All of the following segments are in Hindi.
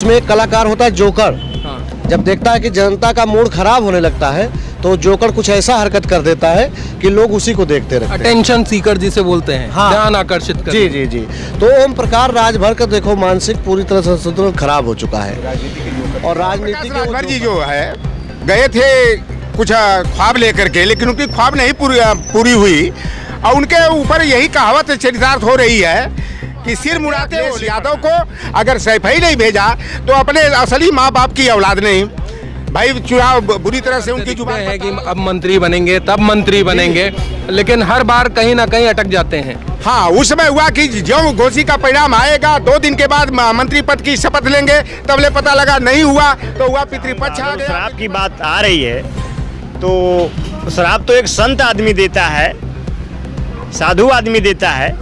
उसमें एक कलाकार होता है जोकर। हाँ। जब देखता है कि जनता का मूड खराब होने लगता है तो जोकर कुछ ऐसा हरकत कर देता है कि लोग उसी को देखते रहते हैं। अटेंशन सीकर जिसे बोलते हैं, हाँ। ध्यान आकर्षित कर। जी जी जी। तो ओम प्रकाश राजभर का देखो मानसिक पूरी तरह से संतुलन खराब हो चुका है और राजनीति के राजभर जी जो है गए थे कुछ ख्वाब लेकर के, लेकिन उनकी ख्वाब नहीं पूरी हुई और उनके ऊपर यही कहावत चरितार्थ हो रही है कि सिर मुड़ाते हो यादव को अगर सैफ ही नहीं भेजा तो अपने असली माँ बाप की औलाद नहीं। भाई चुनाव बुरी तरह से उनकी जुबान है कि अब मंत्री बनेंगे तब मंत्री बनेंगे, लेकिन हर बार कहीं ना कहीं अटक जाते हैं। हाँ, उस समय हुआ कि जो घोषी का परिणाम आएगा 2 दिन के बाद मंत्री पद की शपथ लेंगे, तबले पता लगा नहीं हुआ तो हुआ पितृपक्ष आ गया। शराब की बात आ रही है तो शराब तो एक संत आदमी देता है, साधु आदमी देता है।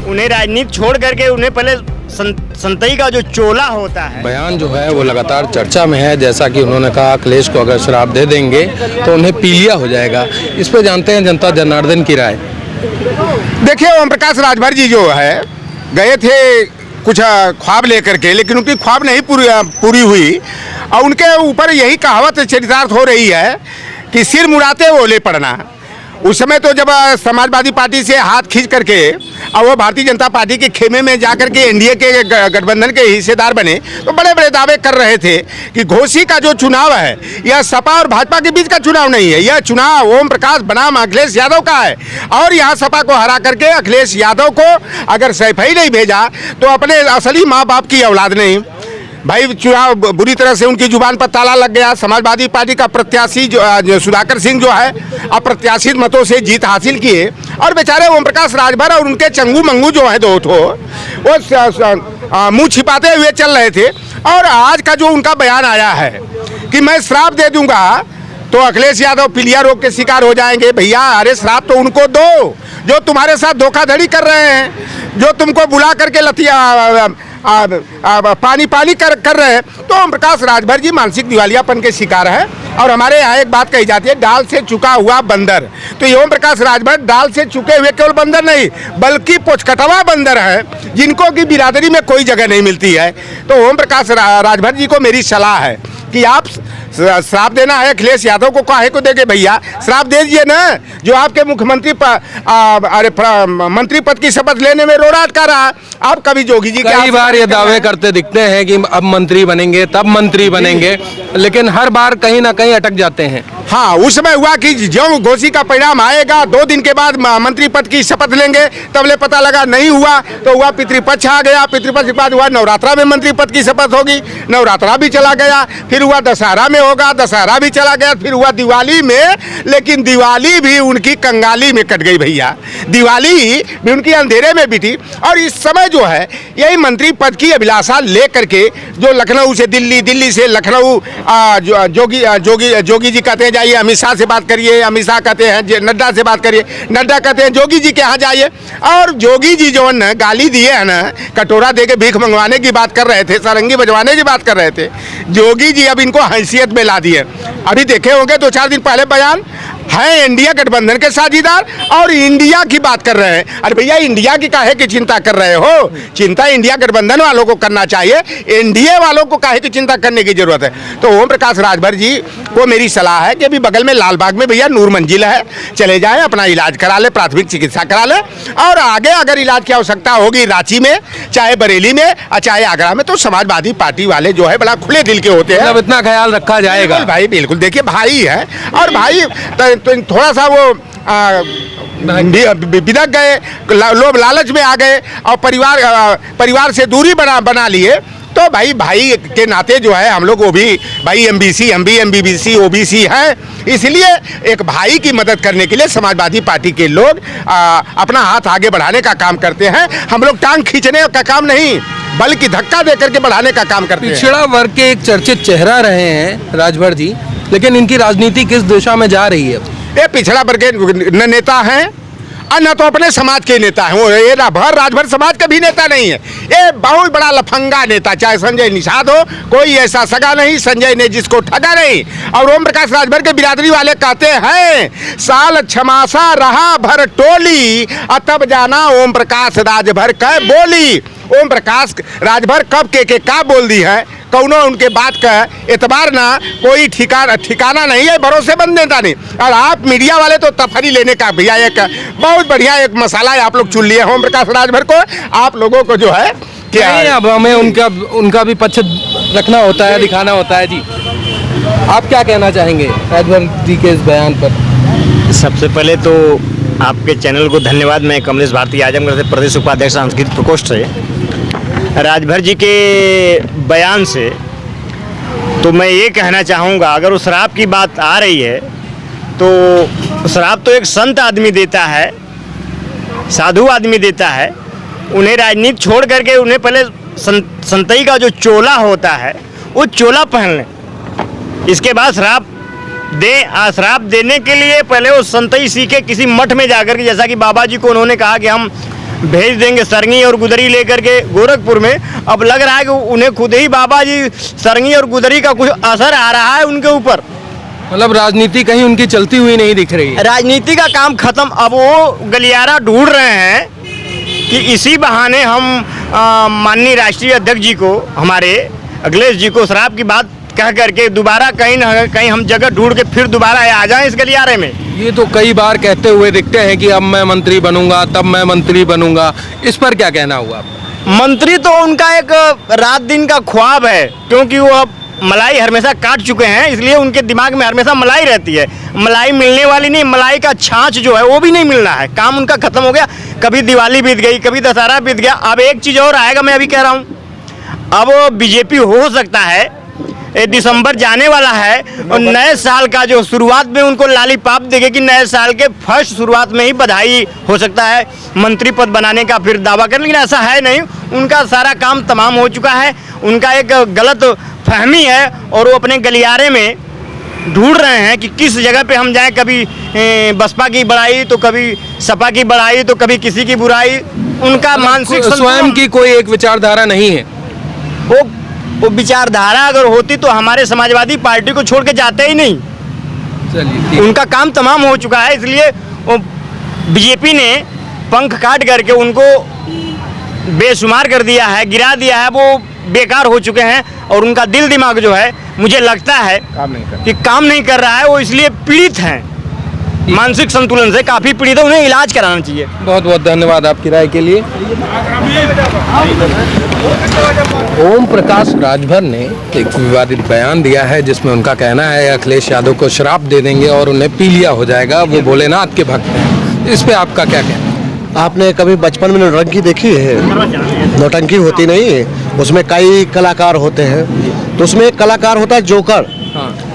उन्हें राजनीति छोड़ करके उन्हें पहले संतई का जो चोला होता है। बयान जो है वो लगातार चर्चा में है, जैसा कि उन्होंने कहा अखिलेश को अगर शराब दे देंगे तो उन्हें पीलिया हो जाएगा। इस पे जानते हैं जनता जनार्दन की राय। देखिए ओम प्रकाश राजभर जी जो है गए थे कुछ ख्वाब लेकर के, लेकिन उनकी ख्वाब नहीं पूरी हुई और उनके ऊपर यही कहावत चरितार्थ हो रही है कि सिर मुड़ाते ओले पड़ना। उस समय तो जब समाजवादी पार्टी से हाथ खींच करके और वो भारतीय जनता पार्टी के खेमे में जाकर के एनडीए के गठबंधन के हिस्सेदार बने तो बड़े बड़े दावे कर रहे थे कि घोषी का जो चुनाव है यह सपा और भाजपा के बीच का चुनाव नहीं है, यह चुनाव ओम प्रकाश बनाम अखिलेश यादव का है। और यहाँ सपा को हरा करके अखिलेश यादव को अगर सैफ ही नहीं भेजा तो अपने असली माँ बाप की औलाद नहीं। भाई चुनाव बुरी तरह से उनकी जुबान पर ताला लग गया। समाजवादी पार्टी का प्रत्याशी जो सुधाकर सिंह जो है अप्रत्याशित मतों से जीत हासिल किए और बेचारे ओम प्रकाश राजभर और उनके चंगू मंगू जो है दो ठो वो मुंह छिपाते हुए चल रहे थे। और आज का जो उनका बयान आया है कि मैं श्राप दे दूंगा तो अखिलेश यादव पीलिया रोग के शिकार हो जाएंगे। भैया अरे श्राप तो उनको दो जो तुम्हारे साथ धोखाधड़ी कर रहे हैं, जो तुमको बुला करके लतिया पानी कर रहे हैं। तो ओम प्रकाश राजभर जी मानसिक दिवालियापन के शिकार है। और हमारे यहाँ एक बात कही जाती है, डाल से चुका हुआ बंदर। तो ये ओम प्रकाश राजभर डाल से चुके हुए केवल बंदर नहीं बल्कि पोचकटवा बंदर है, जिनको की बिरादरी में कोई जगह नहीं मिलती है। तो ओम प्रकाश राजभर जी को मेरी सलाह है कि आप श्राप देना है अखिलेश यादव को, काहे को देंगे भैया, श्राप दे दीजिए ना। जो आपके मुख्यमंत्री मंत्री पद की शपथ लेने में रोड़ा अटका रहा। आप कभी जोगी जी कई बार ये दावे करते दिखते हैं कि अब मंत्री बनेंगे तब मंत्री बनेंगे, लेकिन हर बार कहीं ना कहीं अटक जाते हैं। हाँ, उस समय हुआ कि जो घोषी का परिणाम आएगा 2 दिन के बाद मंत्री पद की शपथ लेंगे, तबले पता लगा नहीं हुआ तो हुआ पितृपक्ष आ गया। पितृपक्ष के बाद हुआ नवरात्रा में मंत्री पद की शपथ होगी, नवरात्रा भी चला गया। फिर हुआ दशहरा में होगा, दशहरा भी चला गया। फिर हुआ दिवाली में, लेकिन दिवाली भी उनकी कंगाली में कट गई भैया। दिवाली भी उनकी अंधेरे में बीती। और इस समय जो है यही मंत्री पद की अभिलाषा ले करके जो लखनऊ से दिल्ली, दिल्ली से लखनऊ जोगी जी कहते हैं जाइए अमित शाह से बात करिए, अमित शाह कहते हैं नड्डा से बात करिए, नड्डा कहते हैं जोगी जी के यहाँ जाइए। और जोगी जी जो है गाली दिए है ना, कटोरा दे के भीख मंगवाने की बात कर रहे थे, सारंगी बजवाने की बात कर रहे थे। जोगी जी अब इनको हैसियत में ला दिए। अभी देखे होंगे 2-4 दिन पहले बयान है इंडिया गठबंधन के साझीदार और इंडिया की बात कर रहे हैं। अरे भैया इंडिया की काहे की चिंता कर रहे हो? चिंता इंडिया गठबंधन वालों को करना चाहिए, एनडीए वालों को काहे की चिंता करने की जरूरत है। तो ओम प्रकाश राजभर जी को मेरी सलाह है कि अभी बगल में लालबाग में भैया नूर मंजिल है, चले जाए अपना इलाज करा ले, प्राथमिक चिकित्सा करा ले। और आगे अगर इलाज की आवश्यकता होगी रांची में, चाहे बरेली में और चाहे आगरा में, तो समाजवादी पार्टी वाले जो है बड़ा खुले दिल के होते हैं। इतना ख्याल रखा जाएगा भाई, बिल्कुल। देखिए भाई है और भाई तो थोड़ा सा वो बिदक गए, लोभ लालच में आ गए और परिवार से दूरी बना लिए। तो भाई के नाते जो है हम लोग वो भी भाई एमबीसी, एमबीबीसी, ओबीसी हैं, इसलिए एक भाई की मदद करने के लिए समाजवादी पार्टी के लोग अपना हाथ आगे बढ़ाने का काम करते हैं। हम लोग टांग खींचने का काम नहीं बल्कि धक्का दे करके बढ़ाने का काम करते हैं। पिछड़ा वर्ग के एक चर्चित चेहरा रहे हैं राजभर जी, लेकिन इनकी राजनीति किस दिशा में जा रही है? ये पिछड़ा वर्ग के न नेता हैं और न तो अपने समाज के नेता हैं। वो ये राजभर समाज का भी नेता नहीं है, ये बहुत बड़ा लफंगा नेता। चाहे संजय निषाद हो, कोई ऐसा सगा नहीं, संजय ने जिसको ठगा नहीं। और ओम प्रकाश राजभर के बिरादरी वाले कहते हैं साल छमासा रहा भर टोली और तब जाना ओम प्रकाश राजभर कह बोली। ओम प्रकाश राजभर कब के का बोल दी है कौनो उनके बात का एतबार ना, कोई ठिकाना नहीं है, भरोसेमंद नेता नहीं। और आप मीडिया वाले तो तफरी लेने का भैया एक बहुत बढ़िया एक मसाला है आप लोग चुन लिए ओम प्रकाश राजभर को। आप लोगों को जो है क्या नहीं, अब हमें उनका भी पक्ष रखना होता है, दिखाना होता है जी। आप क्या कहना चाहेंगे राजभर जी के इस बयान पर? सबसे पहले तो आपके चैनल को धन्यवाद। मैं कमलेश भारती, आजमगढ़ से प्रदेश उपाध्यक्ष सांस्कृतिक प्रकोष्ठ से। राजभर जी के बयान से तो मैं ये कहना चाहूँगा, अगर वो शराब की बात आ रही है तो शराब तो एक संत आदमी देता है, साधु आदमी देता है। उन्हें राजनीति छोड़ करके उन्हें पहले संतई का जो चोला होता है वो चोला पहन लें, इसके बाद शराब देने के लिए पहले वो संतई सीखे किसी मठ में जाकर के, जैसा कि बाबा जी को उन्होंने कहा कि हम भेज देंगे सरंगी और गुदरी लेकर के गोरखपुर में। अब लग रहा है कि उन्हें खुद ही बाबा जी सरंगी और गुदरी का कुछ असर आ रहा है उनके ऊपर। मतलब राजनीति कहीं उनकी चलती हुई नहीं दिख रही है। राजनीति का काम खत्म। अब वो गलियारा ढूंढ रहे हैं कि इसी बहाने हम माननीय राष्ट्रीय अध्यक्ष जी को, हमारे अखिलेश जी को शराब की बात कह करके दोबारा कहीं ना कहीं हम जगह ढूंढ के फिर दोबारा आ जाएं इस गलियारे में। ये तो कई बार कहते हुए दिखते हैं कि अब मैं मंत्री बनूंगा, तब मैं मंत्री बनूंगा। इस पर क्या कहना हुआ? मंत्री तो उनका एक रात दिन का ख्वाब है, क्योंकि वो अब मलाई हमेशा काट चुके हैं, इसलिए उनके दिमाग में हमेशा मलाई रहती है। मलाई मिलने वाली नहीं, मलाई का छाछ जो है वो भी नहीं मिलना है। काम उनका खत्म हो गया। कभी दिवाली बीत गई, कभी दशहरा बीत गया। अब एक चीज़ और आएगा, मैं अभी कह रहा हूँ, अब बीजेपी हो सकता है दिसंबर जाने वाला है और नए साल का जो शुरुआत में उनको लालीपाप देंगे कि नए साल के फर्स्ट शुरुआत में ही बधाई, हो सकता है मंत्री पद बनाने का फिर दावा करें, लेकिन ऐसा है नहीं। उनका सारा काम तमाम हो चुका है। उनका एक गलत फहमी है और वो अपने गलियारे में ढूंढ रहे हैं कि किस जगह पे हम जाएं। कभी बसपा की बड़ाई तो कभी सपा की बड़ाई तो कभी किसी की बुराई। उनका मानसिक स्वयं की कोई एक विचारधारा नहीं है। वो विचारधारा अगर होती तो हमारे समाजवादी पार्टी को छोड़ के जाते ही नहीं। चलिए, उनका काम तमाम हो चुका है, इसलिए वो बीजेपी ने पंख काट करके उनको बेशुमार कर दिया है, गिरा दिया है। वो बेकार हो चुके हैं और उनका दिल दिमाग जो है मुझे लगता है कि काम नहीं कर रहा है। वो इसलिए पीड़ित हैं, मानसिक संतुलन से काफ़ी पीड़ित है। उन्हें इलाज कराना चाहिए। बहुत बहुत धन्यवाद आपकी राय के लिए। ओम प्रकाश राजभर ने एक विवादित बयान दिया है जिसमें उनका कहना है अखिलेश यादव को शराब दे देंगे और उन्हें पी लिया हो जाएगा, वो भोलेनाथ के भक्त हैं। इस पे आपका क्या कहना है? आपने कभी बचपन में नौटंकी देखी है? नौटंकी होती नहीं है, उसमें कई कलाकार होते हैं। तो उसमें एक कलाकार होता है जोकर।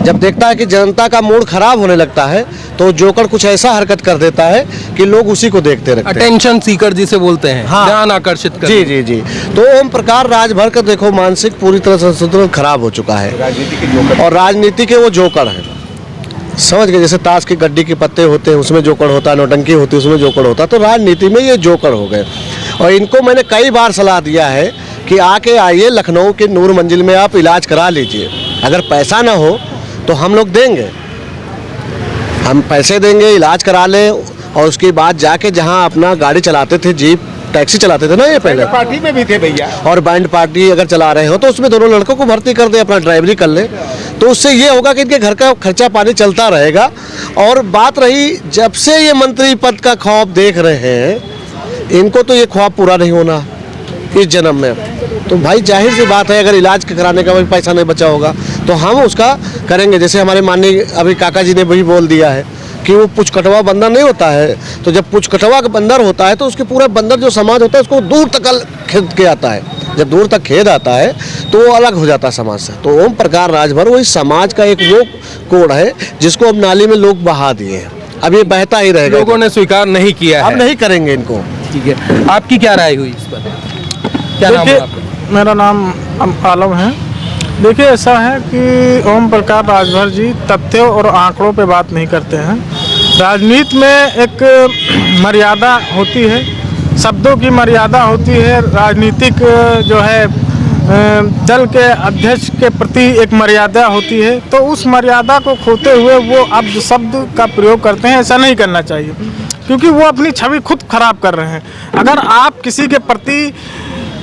जब देखता है कि जनता का मूड खराब होने लगता है तो जोकर कुछ ऐसा हरकत कर देता है कि लोग उसी को देखते रहते हैं। अटेंशन सीकर जिसे बोलते हैं, हाँ, ध्यान आकर्षित कर। जी जी जी। तो ओम प्रकाश राजभर का देखो मानसिक पूरी तरह से संतुलन खराब हो चुका है और राजनीति के वो जोकर हैं। समझ गए? जैसे ताश की गड्डी के पत्ते होते हैं उसमें जोकर होता है, नौटंकी होती है उसमें जोकर होता है, तो राजनीति में ये जोकर हो गए। और इनको मैंने कई बार सलाह दिया है कि आके आइए लखनऊ के नूर मंजिल में आप इलाज करा लीजिए। अगर पैसा ना हो तो हम लोग देंगे, हम पैसे देंगे, इलाज करा लें और उसके बाद जाके जहां अपना गाड़ी चलाते थे, जीप टैक्सी चलाते थे ना ये पहले, पार्टी में भी थे भैया, और बैंड पार्टी अगर चला रहे हो तो उसमें दोनों लड़कों को भर्ती कर दे, अपना ड्राइवरी कर ले, तो उससे ये होगा कि इनके घर का खर्चा पानी चलता रहेगा। और बात रही जब से ये मंत्री पद का ख्वाब देख रहे हैं, इनको तो ये ख्वाब पूरा नहीं होना इस जन्म में। तो भाई जाहिर सी बात है अगर इलाज कराने का भी पैसा नहीं बचा होगा तो हम उसका करेंगे। जैसे हमारे माननीय अभी काका जी ने भी बोल दिया है कि वो पुचकटवा बंदर नहीं होता है, तो जब पुचकटवा का बंदर होता है तो उसके पूरा बंदर जो समाज होता है उसको दूर तक खेद के आता है। जब दूर तक खेद आता है तो वो अलग हो जाता है समाज से। तो ओम प्रकाश राजभर वही समाज का एक वो कोड है जिसको अब नाली में लोग बहा दिए हैं। अब ये बहता ही रहेगा, लोगों ने स्वीकार नहीं किया है, अब नहीं करेंगे इनको। ठीक है, आपकी क्या राय हुई इस पर? क्या नाम है आपका? मेरा नाम आलम है। देखिए ऐसा है कि ओम प्रकाश राजभर जी तथ्यों और आंकड़ों पे बात नहीं करते हैं। राजनीति में एक मर्यादा होती है, शब्दों की मर्यादा होती है। राजनीतिक जो है दल के अध्यक्ष के प्रति एक मर्यादा होती है, तो उस मर्यादा को खोते हुए वो अब शब्द का प्रयोग करते हैं। ऐसा नहीं करना चाहिए क्योंकि वो अपनी छवि खुद खराब कर रहे हैं। अगर आप किसी के प्रति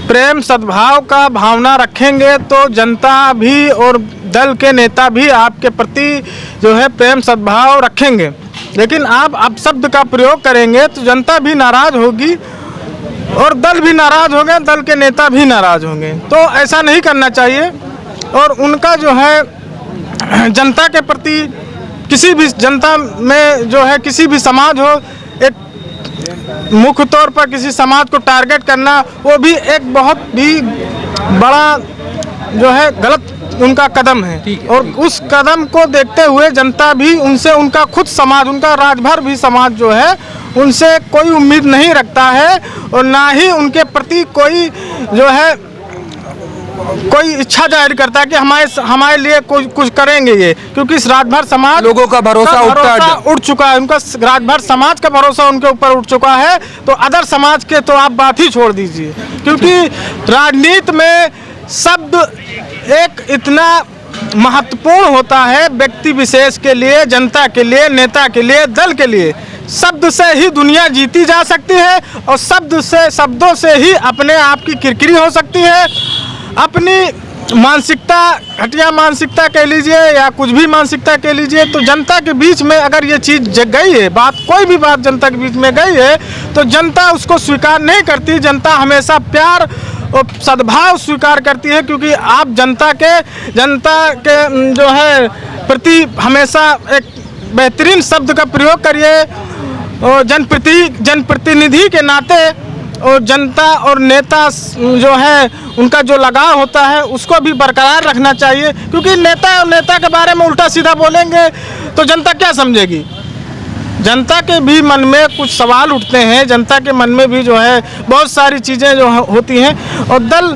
प्रेम सद्भाव का भावना रखेंगे तो जनता भी और दल के नेता भी आपके प्रति जो है प्रेम सद्भाव रखेंगे। लेकिन आप अपशब्द का प्रयोग करेंगे तो जनता भी नाराज होगी और दल भी नाराज होंगे, दल के नेता भी नाराज होंगे। तो ऐसा नहीं करना चाहिए। और उनका जो है जनता के प्रति, किसी भी जनता में जो है किसी भी समाज हो, एक मुख्य तौर पर किसी समाज को टारगेट करना वो भी एक बहुत ही बड़ा जो है गलत उनका कदम है। और उस कदम को देखते हुए जनता भी उनसे, उनका खुद समाज, उनका राजभर भी समाज जो है उनसे कोई उम्मीद नहीं रखता है और ना ही उनके प्रति कोई जो है कोई इच्छा जाहिर करता है कि हमारे लिए कुछ करेंगे ये, क्योंकि इस राजभर समाज, लोगों का भरोसा उठ चुका है। उनका राजभर समाज का भरोसा उनके ऊपर उठ चुका है। तो अदर समाज के तो आप बात ही छोड़ दीजिए, क्योंकि राजनीति में शब्द एक इतना महत्वपूर्ण होता है व्यक्ति विशेष के लिए, जनता के लिए, नेता के लिए, दल के लिए। शब्द से ही दुनिया जीती जा सकती है और शब्दों से ही अपने आप की किरकिरी हो सकती है। अपनी मानसिकता, घटिया मानसिकता कह लीजिए या कुछ भी मानसिकता कह लीजिए, तो जनता के बीच में अगर ये चीज़ जग गई है, बात कोई भी बात जनता के बीच में गई है, तो जनता उसको स्वीकार नहीं करती। जनता हमेशा प्यार और सद्भाव स्वीकार करती है, क्योंकि आप जनता के जो है प्रति हमेशा एक बेहतरीन शब्द का प्रयोग करिए और जनप्रतिनिधि के नाते और जनता और नेता जो है उनका जो लगाव होता है उसको भी बरकरार रखना चाहिए, क्योंकि नेता के बारे में उल्टा सीधा बोलेंगे तो जनता क्या समझेगी। जनता के भी मन में कुछ सवाल उठते हैं, जनता के मन में भी जो है बहुत सारी चीज़ें जो होती हैं। और दल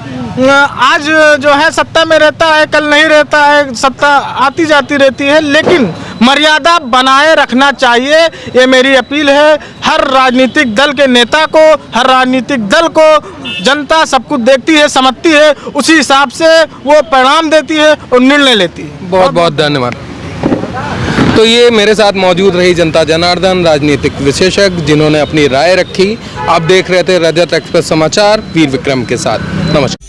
आज जो है सत्ता में रहता है, कल नहीं रहता है, सत्ता आती जाती रहती है, लेकिन मर्यादा बनाए रखना चाहिए। ये मेरी अपील है हर राजनीतिक दल के नेता को, हर राजनीतिक दल को। जनता सब कुछ देखती है, समझती है, उसी हिसाब से वो परिणाम देती है और निर्णय लेती है। बहुत बहुत धन्यवाद। तो ये मेरे साथ मौजूद रही जनता जनार्दन, राजनीतिक विशेषज्ञ, जिन्होंने अपनी राय रखी। आप देख रहे थे रजत एक्सप्रेस समाचार वीर विक्रम के साथ। नमस्कार।